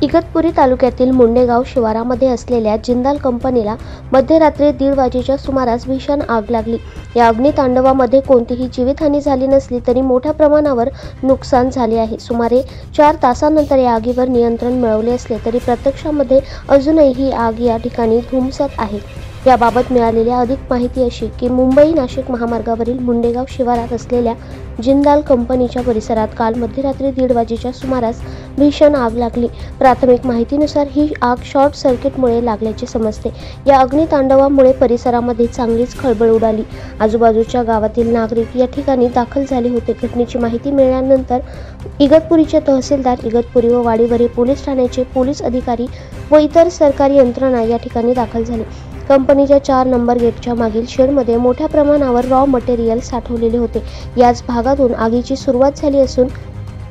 इगतपुरी तालुक्यातील मुंडेगाव शिवारामध्ये असलेल्या जिंदाल कंपनीला मध्यरात्री 1:30 वाजेच्या सुमारास भीषण आग लागली। या अग्नितांडवामध्ये कोणतीही जीवितहानी झाली नसली तरी मोठ्या प्रमाणावर नुकसान झाले आहे। सुमारे 4 तासांनंतर या आगीवर नियंत्रण मिळवले असले तरी प्रत्यक्षामध्ये अजूनही ही आग या ठिकाणी धुमसत आहे। याबाबत मिळालेली अधिक माहिती अशी की मुंबई नाशिक महामार्गावरील मुंडेगाव शिवारात असलेल्या जिंदाल कंपनीच्या परिसरात काल मध्यरात्री 1:30 वाजेच्या सुमारास भीषण आग लागली। प्राथमिक माहितीनुसार ही आग शॉर्ट सर्किटमुळे लागल्याचे समजते। या अग्नितांडवामुळे परिसरामध्ये चांगलीच खळबळ उडाली। आजूबाजूच्या गावातील नागरिक या ठिकाणी दाखल झाले होते। घटनेची माहिती मिळाल्यानंतर इगतपुरीचे तहसीलदार, इगतपुरी व वाडीवरे पोलीस ठाण्याचे पोलीस अधिकारी व इतर सरकारी यंत्रणा या ठिकाणी दाखल झाले। कंपनीच्या 4 नंबर गेटच्या मागील शेडमध्ये मोठ्या प्रमाणावर रॉ मटेरियल साठवलेले होते। याच भागातून आगीची सुरुवात झाली असून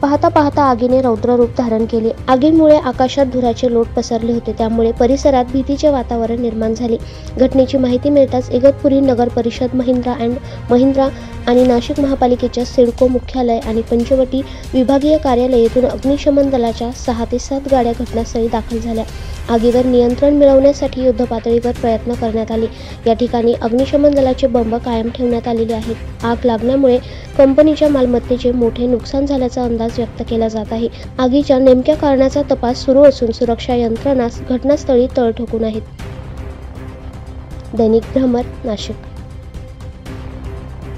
पाहता आगीने रौद्र रूप धारण केले। आगीमुळे आकाशात धुराचे लोट पसरले होते, त्यामुळे परिसरात भीतीचे वातावरण निर्माण झाले। घटनेची माहिती मिळताच इगतपुरी नगर परिषद, महिंद्रा आणि नाशिक महापालिकेच्या सिडको मुख्यालय आणि पंचवटी विभागीय कार्यालय येथून अग्निशमन दलाच्या 6 ते 7 गाड्या घटनास्थळी दाखल झाल्या। आगीवर नियंत्रण मिळवण्यासाठी युद्धपातळीवर प्रयत्न करण्यात आले। या ठिकाणी अग्निशमन दलाचे बंब कायम ठेवण्यात आलेले आहेत। आग लागल्यामुळे कंपनीच्या मालमत्तेचे मोठे नुकसान झाल्याचा अंदाज व्यक्त केला जात आहे। आगीच्या नेमक्या कारणाचा तपास सुरू असून सुरक्षा यंत्रणा घटनास्थळी तळ ठोकून आहेत। दैनिक भ्रमर, नाशिक।